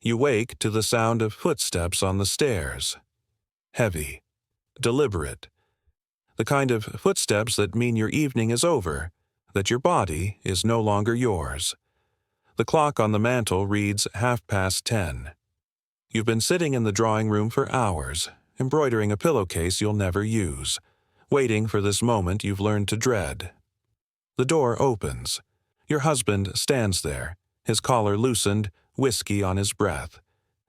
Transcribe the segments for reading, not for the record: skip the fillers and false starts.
You wake to the sound of footsteps on the stairs. Heavy, deliberate. The kind of footsteps that mean your evening is over, that your body is no longer yours. The clock on the mantel reads 10:30. You've been sitting in the drawing room for hours, embroidering a pillowcase you'll never use, waiting for this moment you've learned to dread. The door opens. Your husband stands there, his collar loosened, whiskey on his breath.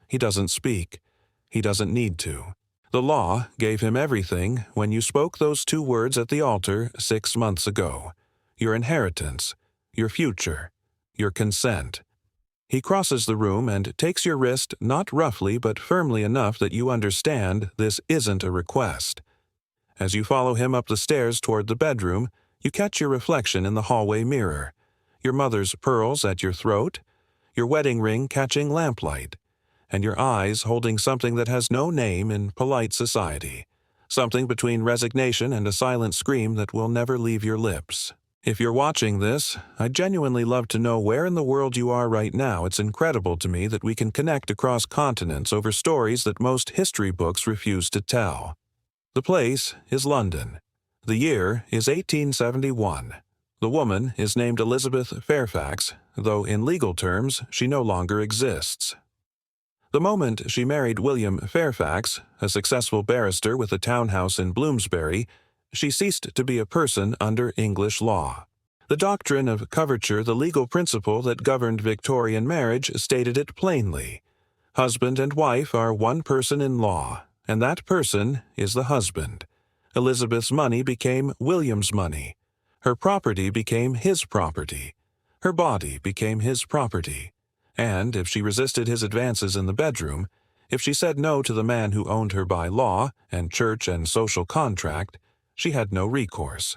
He doesn't speak. He doesn't need to. The law gave him everything when you spoke those 2 words at the altar 6 months ago. Your inheritance, your future, your consent. He crosses the room and takes your wrist not roughly but firmly enough that you understand this isn't a request. As you follow him up the stairs toward the bedroom, you catch your reflection in the hallway mirror, your mother's pearls at your throat, your wedding ring catching lamplight, and your eyes holding something that has no name in polite society, something between resignation and a silent scream that will never leave your lips. If you're watching this, I'd genuinely love to know where in the world you are right now. It's incredible to me that we can connect across continents over stories that most history books refuse to tell. The place is London. The year is 1871. The woman is named Elizabeth Fairfax, though in legal terms she no longer exists. The moment she married William Fairfax, a successful barrister with a townhouse in Bloomsbury, she ceased to be a person under English law. The doctrine of coverture, the legal principle that governed Victorian marriage, stated it plainly. Husband and wife are one person in law, and that person is the husband. Elizabeth's money became William's money. Her property became his property. Her body became his property. And if she resisted his advances in the bedroom, if she said no to the man who owned her by law and church and social contract, she had no recourse.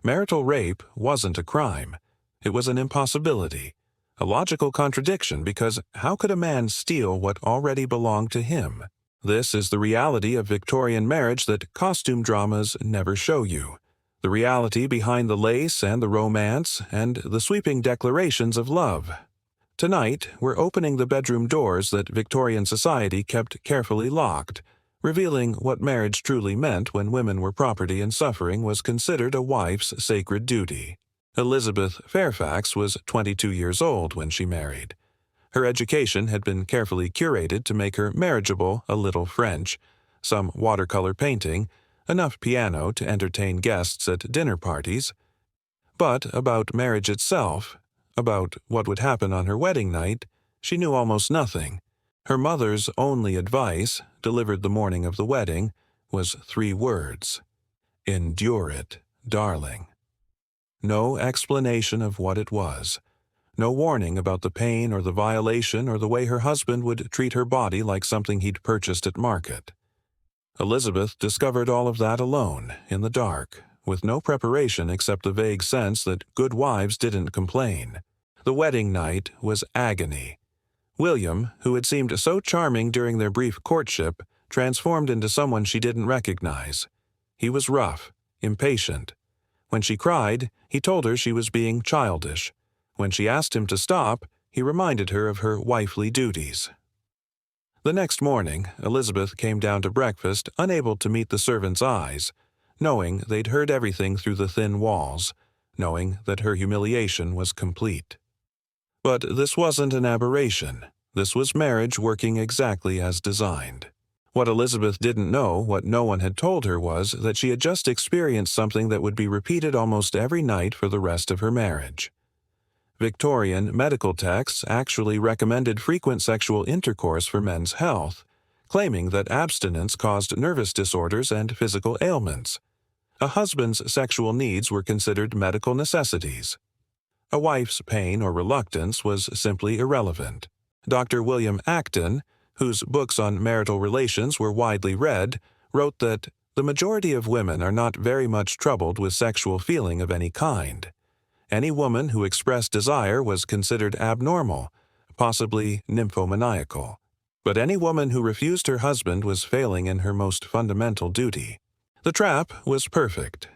Marital rape wasn't a crime. It was an impossibility, a logical contradiction, because how could a man steal what already belonged to him? This is the reality of Victorian marriage that costume dramas never show you. The reality behind the lace and the romance and the sweeping declarations of love. Tonight, we're opening the bedroom doors that Victorian society kept carefully locked, revealing what marriage truly meant when women were property and suffering was considered a wife's sacred duty. Elizabeth Fairfax was 22 years old when she married. Her education had been carefully curated to make her marriageable, a little French, some watercolor painting, enough piano to entertain guests at dinner parties. But about marriage itself, about what would happen on her wedding night, she knew almost nothing. Her mother's only advice, delivered the morning of the wedding, was 3 words. "Endure it, darling." No explanation of what it was. No warning about the pain or the violation or the way her husband would treat her body like something he'd purchased at market. Elizabeth discovered all of that alone, in the dark, with no preparation except the vague sense that good wives didn't complain. The wedding night was agony. William, who had seemed so charming during their brief courtship, transformed into someone she didn't recognize. He was rough, impatient. When she cried, he told her she was being childish. When she asked him to stop, he reminded her of her wifely duties. The next morning, Elizabeth came down to breakfast, unable to meet the servants' eyes, knowing they'd heard everything through the thin walls, knowing that her humiliation was complete. But this wasn't an aberration. This was marriage working exactly as designed. What Elizabeth didn't know, what no one had told her, was that she had just experienced something that would be repeated almost every night for the rest of her marriage. Victorian medical texts actually recommended frequent sexual intercourse for men's health, claiming that abstinence caused nervous disorders and physical ailments. A husband's sexual needs were considered medical necessities. A wife's pain or reluctance was simply irrelevant. Dr. William Acton, whose books on marital relations were widely read, wrote that the majority of women are not very much troubled with sexual feeling of any kind. Any woman who expressed desire was considered abnormal, possibly nymphomaniacal. But any woman who refused her husband was failing in her most fundamental duty. The trap was perfect.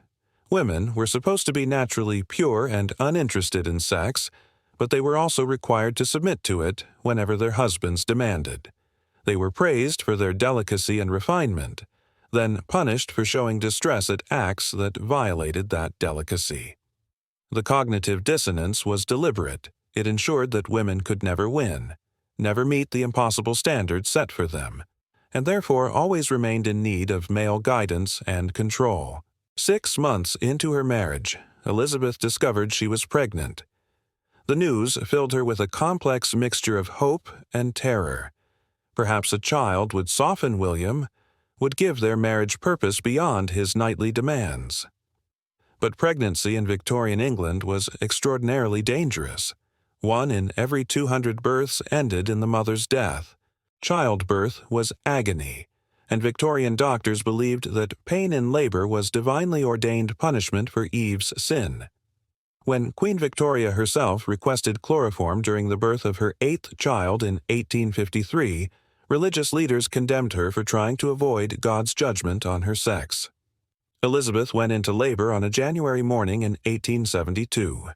Women were supposed to be naturally pure and uninterested in sex, but they were also required to submit to it whenever their husbands demanded. They were praised for their delicacy and refinement, then punished for showing distress at acts that violated that delicacy. The cognitive dissonance was deliberate. It ensured that women could never win, never meet the impossible standards set for them, and therefore always remained in need of male guidance and control. 6 months into her marriage, Elizabeth discovered she was pregnant. The news filled her with a complex mixture of hope and terror. Perhaps a child would soften William, would give their marriage purpose beyond his nightly demands. But pregnancy in Victorian England was extraordinarily dangerous. 1 in every 200 births ended in the mother's death. Childbirth was agony, and Victorian doctors believed that pain in labor was divinely ordained punishment for Eve's sin. When Queen Victoria herself requested chloroform during the birth of her 8th child in 1853, religious leaders condemned her for trying to avoid God's judgment on her sex. Elizabeth went into labor on a January morning in 1872.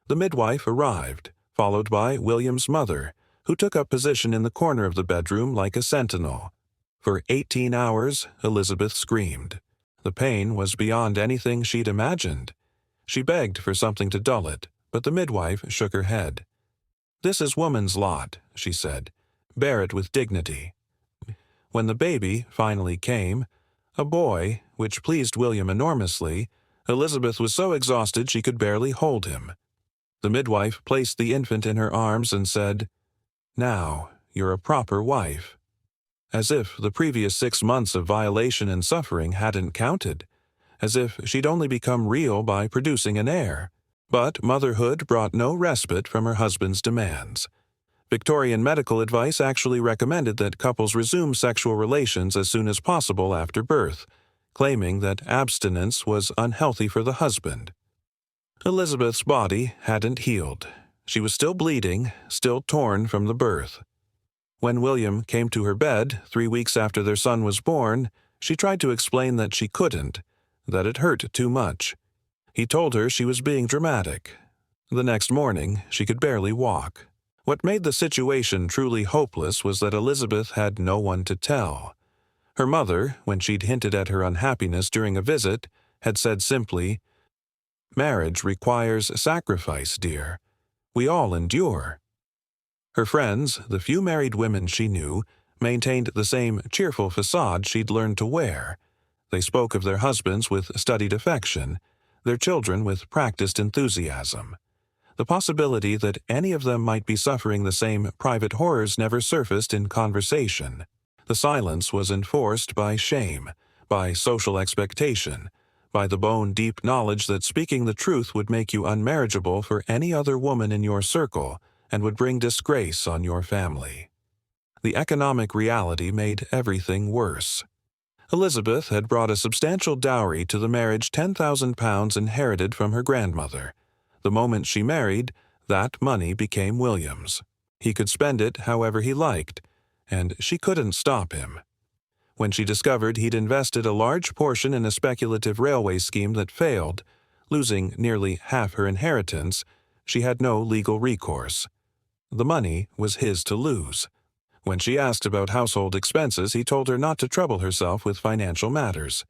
The midwife arrived, followed by William's mother, who took up position in the corner of the bedroom like a sentinel. For 18 hours, Elizabeth screamed. The pain was beyond anything she'd imagined. She begged for something to dull it, but the midwife shook her head. "This is woman's lot," she said. "Bear it with dignity." When the baby finally came, a boy, which pleased William enormously, Elizabeth was so exhausted she could barely hold him. The midwife placed the infant in her arms and said, "Now, you're a proper wife." As if the previous 6 months of violation and suffering hadn't counted, as if she'd only become real by producing an heir. But motherhood brought no respite from her husband's demands. Victorian medical advice actually recommended that couples resume sexual relations as soon as possible after birth, claiming that abstinence was unhealthy for the husband. Elizabeth's body hadn't healed. She was still bleeding, still torn from the birth. When William came to her bed 3 weeks after their son was born, she tried to explain that she couldn't, that it hurt too much. He told her she was being dramatic. The next morning, she could barely walk. What made the situation truly hopeless was that Elizabeth had no one to tell. Her mother, when she'd hinted at her unhappiness during a visit, had said simply, "Marriage requires sacrifice, dear. We all endure." Her friends, the few married women she knew, maintained the same cheerful facade she'd learned to wear. They spoke of their husbands with studied affection, their children with practiced enthusiasm. The possibility that any of them might be suffering the same private horrors never surfaced in conversation. The silence was enforced by shame, by social expectation, by the bone-deep knowledge that speaking the truth would make you unmarriageable for any other woman in your circle and would bring disgrace on your family. The economic reality made everything worse. Elizabeth had brought a substantial dowry to the marriage, £10,000 inherited from her grandmother. The moment she married, that money became William's. He could spend it however he liked, and she couldn't stop him. When she discovered he'd invested a large portion in a speculative railway scheme that failed, losing nearly half her inheritance, she had no legal recourse. The money was his to lose. When she asked about household expenses, he told her not to trouble herself with financial matters.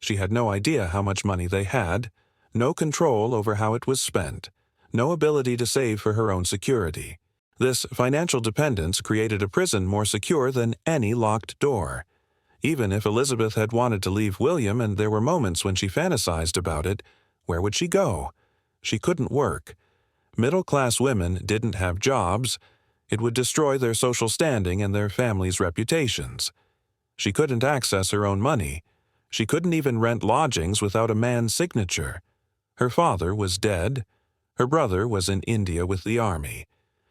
She had no idea how much money they had, no control over how it was spent, no ability to save for her own security. This financial dependence created a prison more secure than any locked door. Even if Elizabeth had wanted to leave William, and there were moments when she fantasized about it, where would she go? She couldn't work. Middle-class women didn't have jobs. It would destroy their social standing and their families' reputations. She couldn't access her own money. She couldn't even rent lodgings without a man's signature. Her father was dead. Her brother was in India with the army.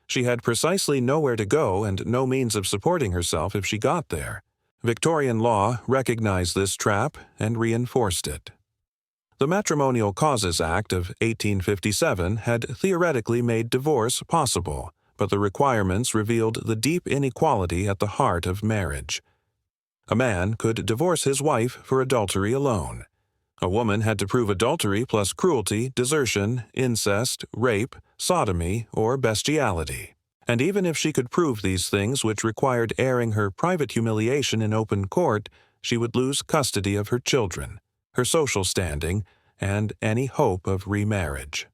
She had precisely nowhere to go and no means of supporting herself if she got there. Victorian law recognized this trap and reinforced it. The Matrimonial Causes Act of 1857 had theoretically made divorce possible, but the requirements revealed the deep inequality at the heart of marriage. A man could divorce his wife for adultery alone. A woman had to prove adultery plus cruelty, desertion, incest, rape, sodomy, or bestiality. And even if she could prove these things, which required airing her private humiliation in open court, she would lose custody of her children, her social standing, and any hope of remarriage.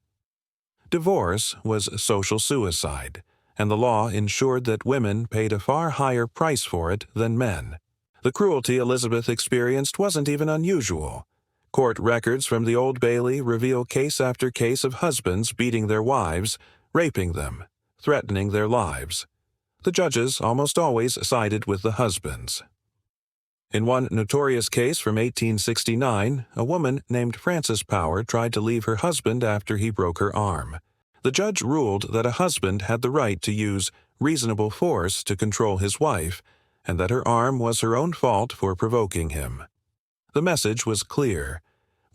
Divorce was social suicide, and the law ensured that women paid a far higher price for it than men. The cruelty Elizabeth experienced wasn't even unusual. Court records from the Old Bailey reveal case after case of husbands beating their wives, raping them, threatening their lives. The judges almost always sided with the husbands. In one notorious case from 1869, a woman named Frances Power tried to leave her husband after he broke her arm. The judge ruled that a husband had the right to use reasonable force to control his wife, and that her arm was her own fault for provoking him. The message was clear.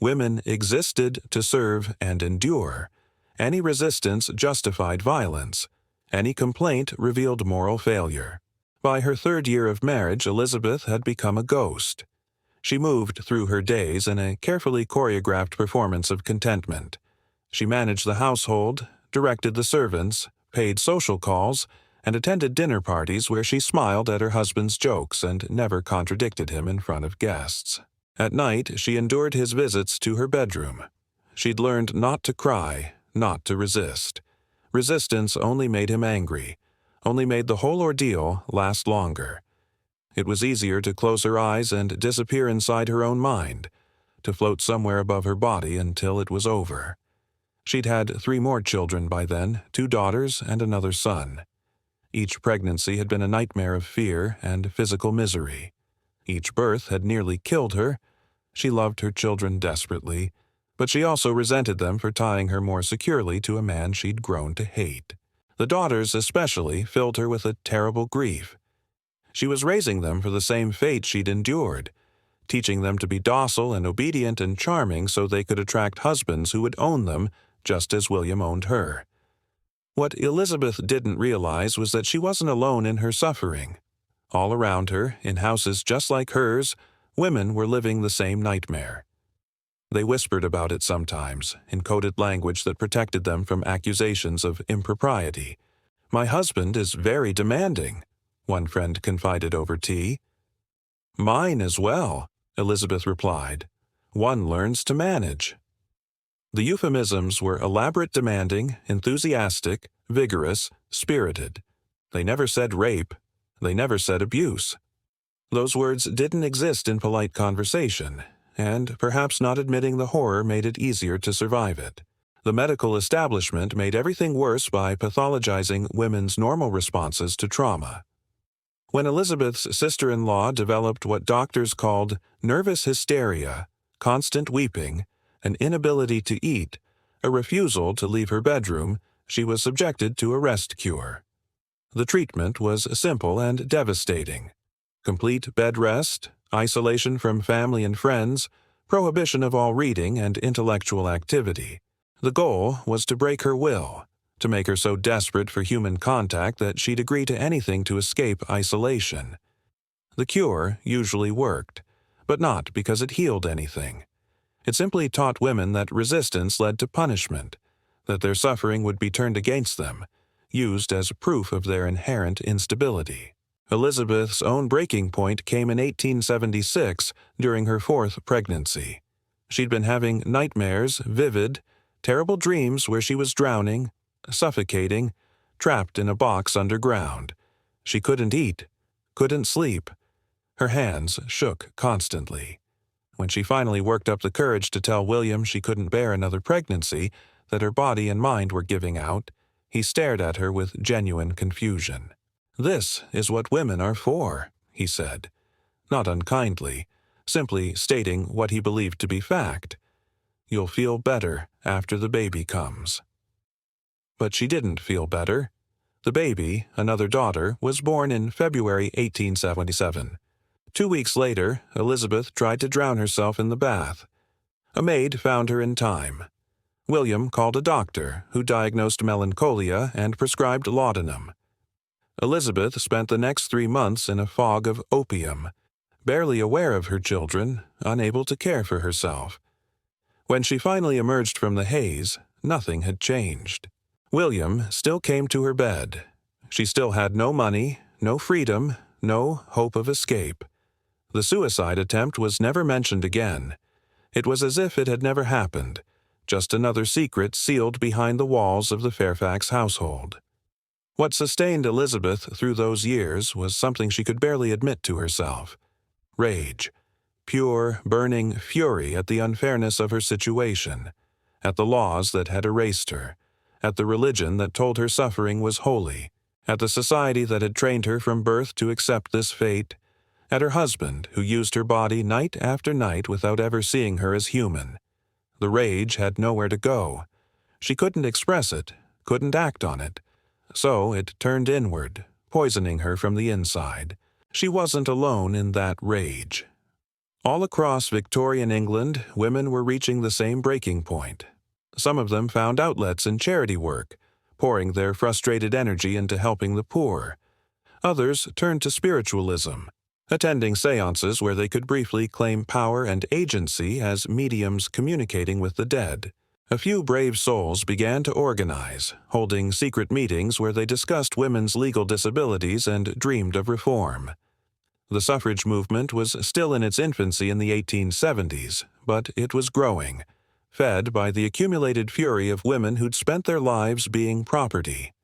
Women existed to serve and endure. Any resistance justified violence. Any complaint revealed moral failure. By her third year of marriage, Elizabeth had become a ghost. She moved through her days in a carefully choreographed performance of contentment. She managed the household, directed the servants, paid social calls, and attended dinner parties where she smiled at her husband's jokes and never contradicted him in front of guests. At night, she endured his visits to her bedroom. She'd learned not to cry, not to resist. Resistance only made him angry, only made the whole ordeal last longer. It was easier to close her eyes and disappear inside her own mind, to float somewhere above her body until it was over. She'd had 3 more children by then, 2 daughters and another son. Each pregnancy had been a nightmare of fear and physical misery. Each birth had nearly killed her. She loved her children desperately, but she also resented them for tying her more securely to a man she'd grown to hate. The daughters especially filled her with a terrible grief. She was raising them for the same fate she'd endured, teaching them to be docile and obedient and charming so they could attract husbands who would own them just as William owned her. What Elizabeth didn't realize was that she wasn't alone in her suffering. All around her, in houses just like hers, women were living the same nightmare. They whispered about it sometimes, in coded language that protected them from accusations of impropriety. "My husband is very demanding," one friend confided over tea. "Mine as well," Elizabeth replied. "One learns to manage." The euphemisms were elaborate, demanding, enthusiastic, vigorous, spirited. They never said rape. They never said abuse. Those words didn't exist in polite conversation, and perhaps not admitting the horror made it easier to survive it. The medical establishment made everything worse by pathologizing women's normal responses to trauma. When Elizabeth's sister-in-law developed what doctors called nervous hysteria, constant weeping, an inability to eat, a refusal to leave her bedroom, she was subjected to a rest cure. The treatment was simple and devastating. Complete bed rest, isolation from family and friends, prohibition of all reading and intellectual activity. The goal was to break her will, to make her so desperate for human contact that she'd agree to anything to escape isolation. The cure usually worked, but not because it healed anything. It simply taught women that resistance led to punishment, that their suffering would be turned against them, used as proof of their inherent instability. Elizabeth's own breaking point came in 1876 during her 4th pregnancy. She'd been having nightmares, vivid, terrible dreams where she was drowning, suffocating, trapped in a box underground. She couldn't eat, couldn't sleep. Her hands shook constantly. When she finally worked up the courage to tell William she couldn't bear another pregnancy, that her body and mind were giving out, he stared at her with genuine confusion. "This is what women are for," he said, not unkindly, simply stating what he believed to be fact. "You'll feel better after the baby comes." But she didn't feel better. The baby, another daughter, was born in February 1877. 2 weeks later, Elizabeth tried to drown herself in the bath. A maid found her in time. William called a doctor, who diagnosed melancholia and prescribed laudanum. Elizabeth spent the next 3 months in a fog of opium, barely aware of her children, unable to care for herself. When she finally emerged from the haze, nothing had changed. William still came to her bed. She still had no money, no freedom, no hope of escape. The suicide attempt was never mentioned again. It was as if it had never happened, just another secret sealed behind the walls of the Fairfax household. What sustained Elizabeth through those years was something she could barely admit to herself: rage. Pure, burning fury at the unfairness of her situation, at the laws that had erased her, at the religion that told her suffering was holy, at the society that had trained her from birth to accept this fate, at her husband who used her body night after night without ever seeing her as human. The rage had nowhere to go. She couldn't express it, couldn't act on it, so it turned inward, poisoning her from the inside. She wasn't alone in that rage. All across Victorian England, women were reaching the same breaking point. Some of them found outlets in charity work, pouring their frustrated energy into helping the poor. Others turned to spiritualism, attending seances where they could briefly claim power and agency as mediums communicating with the dead. A few brave souls began to organize, holding secret meetings where they discussed women's legal disabilities and dreamed of reform. The suffrage movement was still in its infancy in the 1870s, but it was growing, fed by the accumulated fury of women who'd spent their lives being property.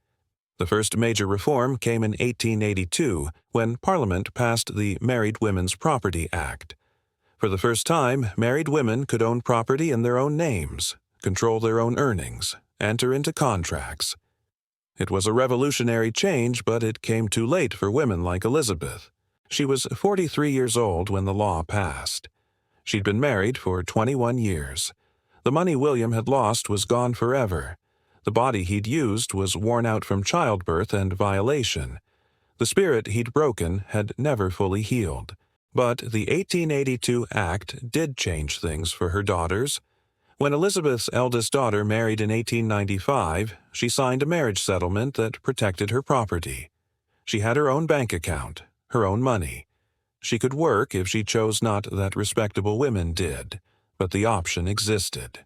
The first major reform came in 1882, when Parliament passed the Married Women's Property Act. For the first time, married women could own property in their own names, control their own earnings, enter into contracts. It was a revolutionary change, but it came too late for women like Elizabeth. She was 43 years old when the law passed. She'd been married for 21 years. The money William had lost was gone forever. The body he'd used was worn out from childbirth and violation. The spirit he'd broken had never fully healed. But the 1882 Act did change things for her daughters. When Elizabeth's eldest daughter married in 1895, she signed a marriage settlement that protected her property. She had her own bank account, her own money. She could work if she chose not that respectable women did, but the option existed.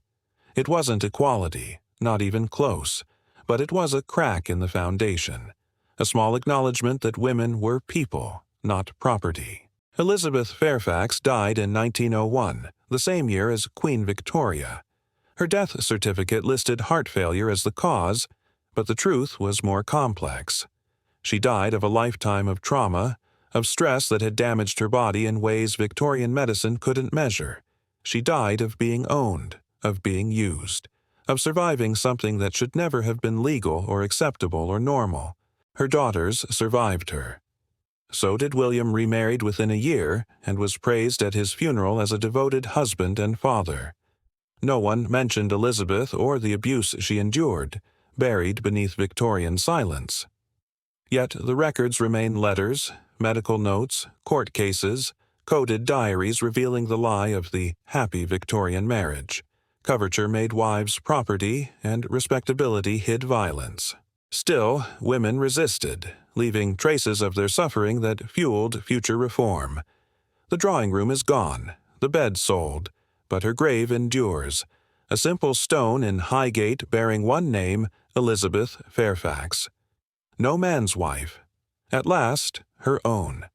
It wasn't equality, not even close, but it was a crack in the foundation, a small acknowledgement that women were people, not property. Elizabeth Fairfax died in 1901, the same year as Queen Victoria. Her death certificate listed heart failure as the cause, but the truth was more complex. She died of a lifetime of trauma, of stress that had damaged her body in ways Victorian medicine couldn't measure. She died of being owned, of being used, of surviving something that should never have been legal or acceptable or normal. Her daughters survived her. So did William, remarried within a year, and was praised at his funeral as a devoted husband and father. No one mentioned Elizabeth or the abuse she endured, buried beneath Victorian silence. Yet the records remain letters, medical notes, court cases, coded diaries revealing the lie of the happy Victorian marriage. Coverture made wives property, and respectability hid violence. Still, women resisted, leaving traces of their suffering that fueled future reform. The drawing room is gone, the bed sold, but her grave endures, a simple stone in Highgate bearing one name, Elizabeth Fairfax. No man's wife. At last, her own.